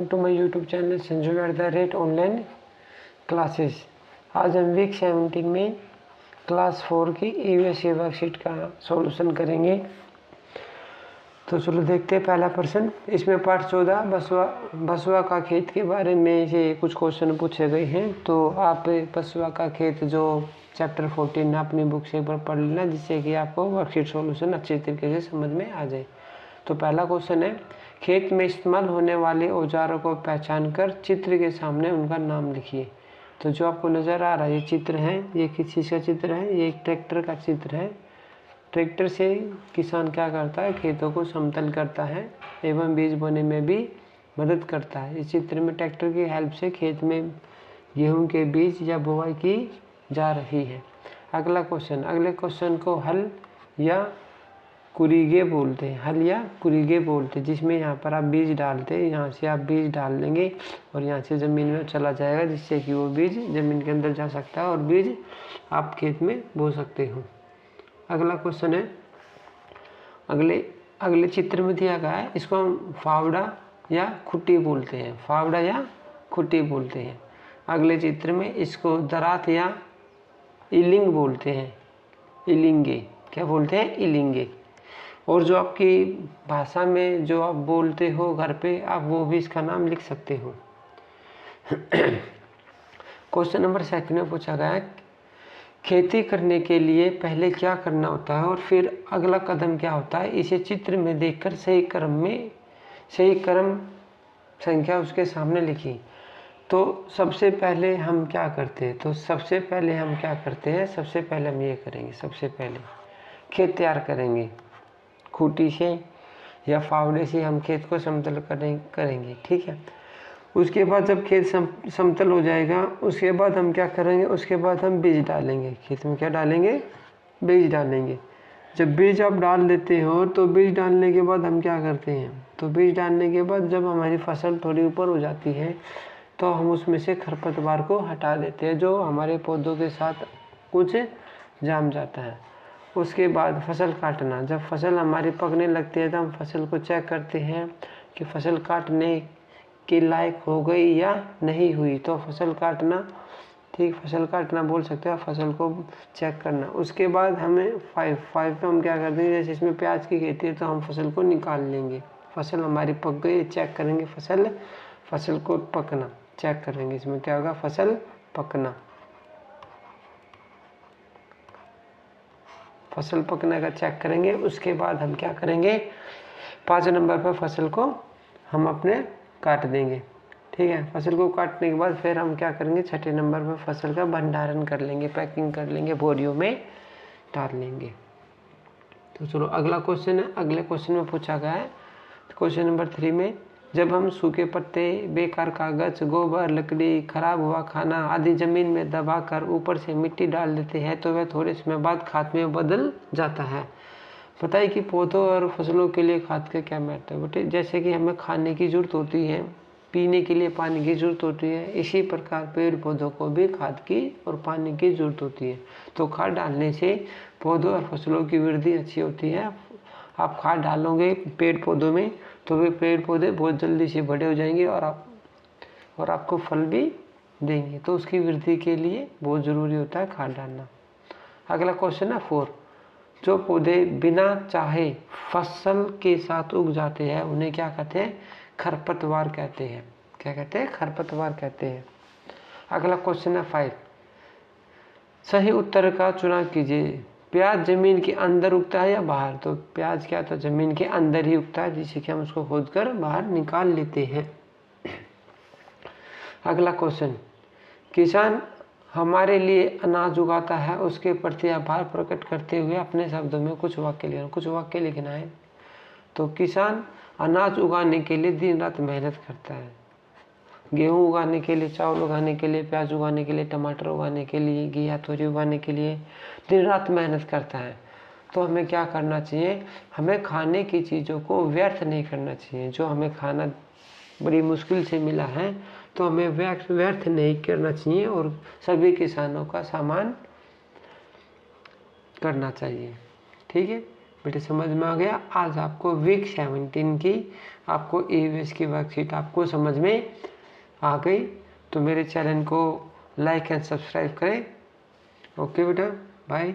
To my YouTube channel Sanju @online classes. आज हम week 17 में क्लास 4 की ईवीएस वर्कशीट का सॉल्यूशन करेंगे। तो चलो देखते हैं पहला प्रश्न। इसमें पार्ट 14 बसुआ का खेत के बारे में से कुछ क्वेश्चन पूछे गए हैं। तो आप बसुआ का खेत जो चैप्टर 14 अपनी बुक से पढ़ लेना, जिससे कि आपको वर्कशीट सॉल्यूशन अच्छे तरीके से समझ में आ जाए। तो पहला क्वेश्चन है, खेत में इस्तेमाल होने वाले औजारों को पहचान कर चित्र के सामने उनका नाम लिखिए। तो जो आपको नज़र आ रहा है ये चित्र है, ये किस चीज़ का चित्र है? ये एक ट्रैक्टर का चित्र है। ट्रैक्टर से किसान क्या करता है? खेतों को समतल करता है एवं बीज बोने में भी मदद करता है। इस चित्र में ट्रैक्टर की हेल्प से खेत में गेहूं के बीज या बुआई की जा रही है। अगला क्वेश्चन, अगले क्वेश्चन को हल या कुरीगे बोलते हैं। हल या कुरीगे बोलते हैं, जिसमें यहाँ पर आप बीज डालते हैं, यहाँ से आप बीज डाल लेंगे और यहाँ से ज़मीन में चला जाएगा, जिससे कि वो बीज ज़मीन के अंदर जा सकता है और बीज आप खेत में बो सकते हो। अगला क्वेश्चन है, अगले चित्र में दिया गया है, इसको हम फावड़ा या खुट्टी बोलते हैं। फावड़ा या खुट्टी बोलते हैं। अगले चित्र में इसको दरात या इलिंग बोलते हैं। इलिंगे, क्या बोलते हैं? इलिंगे। और जो आपकी भाषा में जो आप बोलते हो घर पे, आप वो भी इसका नाम लिख सकते हो। क्वेश्चन नंबर 2 में पूछा गया है, खेती करने के लिए पहले क्या करना होता है और फिर अगला कदम क्या होता है? इसे चित्र में देखकर सही क्रम संख्या उसके सामने लिखी। तो सबसे पहले हम क्या करते हैं? सबसे पहले हम ये करेंगे, सबसे पहले खेत तैयार करेंगे। खूंटी से या फावड़े से हम खेत को समतल करेंगे, ठीक है। उसके बाद जब खेत समतल हो जाएगा, उसके बाद हम क्या करेंगे? उसके बाद हम बीज डालेंगे। खेत में क्या डालेंगे? बीज डालेंगे। जब बीज आप डाल देते हो तो बीज डालने के बाद हम क्या करते हैं? तो बीज डालने के बाद जब हमारी फसल थोड़ी ऊपर हो जाती है तो हम उसमें से खरपतवार को हटा देते हैं, जो हमारे पौधों के साथ कुछ जाम जाता है। उसके बाद फसल काटना। जब फसल हमारी पकने लगती है तो हम फसल को चेक करते हैं कि फसल काटने के लायक हो गई या नहीं हुई। तो फसल काटना, ठीक, फसल काटना बोल सकते हैं, फसल को चेक करना। उसके बाद हमें 5 पे हम क्या करते हैं, जैसे इसमें प्याज की खेती है तो हम फसल को निकाल लेंगे। फसल हमारी पक गई, चेक करेंगे, फसल को पकना चेक करेंगे। इसमें क्या होगा? फसल पकना, फसल पकने का चेक करेंगे। उसके बाद हम क्या करेंगे? 5 नंबर पर फसल को हम अपने काट देंगे, ठीक है। फसल को काटने के बाद फिर हम क्या करेंगे? 6 नंबर पर फसल का भंडारण कर लेंगे, पैकिंग कर लेंगे, बोरियों में डाल लेंगे। तो चलो अगला क्वेश्चन है। अगले क्वेश्चन में पूछा गया है, क्वेश्चन नंबर 3 में, जब हम सूखे पत्ते, बेकार कागज, गोबर, लकड़ी, खराब हुआ खाना आदि जमीन में दबाकर ऊपर से मिट्टी डाल देते हैं तो वह थोड़े समय बाद खाद में बदल जाता है। बताइए कि पौधों और फसलों के लिए खाद का क्या महत्व है? बेटे, जैसे कि हमें खाने की जरूरत होती है, पीने के लिए पानी की जरूरत होती है, इसी प्रकार पेड़ पौधों को भी खाद की और पानी की जरूरत होती है। तो खाद डालने से पौधों और फसलों की वृद्धि अच्छी होती है। आप खाद डालोगे पेड़ पौधों में तो वे पेड़ पौधे बहुत जल्दी से बड़े हो जाएंगे और आपको फल भी देंगे। तो उसकी वृद्धि के लिए बहुत ज़रूरी होता है खाद डालना। अगला क्वेश्चन है 4, जो पौधे बिना चाहे फसल के साथ उग जाते हैं उन्हें क्या कहते हैं? खरपतवार कहते हैं। क्या कहते हैं? खरपतवार कहते हैं। अगला क्वेश्चन है 5, सही उत्तर का चुनाव कीजिए। प्याज जमीन के अंदर उगता है या बाहर? तो प्याज क्या था? जमीन के अंदर ही उगता है, जिससे कि हम उसको खोदकर बाहर निकाल लेते हैं। अगला क्वेश्चन, किसान हमारे लिए अनाज उगाता है, उसके प्रति आभार प्रकट करते हुए अपने शब्दों में कुछ वाक्य लिखना है। तो किसान अनाज उगाने के लिए दिन रात मेहनत करता है। गेहूँ उगाने के लिए, चावल उगाने के लिए, प्याज उगाने के लिए, टमाटर उगाने के लिए, घिया तोरी उगाने के लिए दिन रात मेहनत करता है। तो हमें क्या करना चाहिए? हमें खाने की चीज़ों को व्यर्थ नहीं करना चाहिए। जो हमें खाना बड़ी मुश्किल से मिला है तो हमें व्यर्थ नहीं करना चाहिए और सभी किसानों का सम्मान करना चाहिए, ठीक है। बेटे समझ में आ गया। आज आपको वीक 17 की आपको ईवीएस की वर्कशीट आपको समझ में आ गई। तो मेरे चैनल को लाइक एंड सब्सक्राइब करें। ओके बेटा, बाय।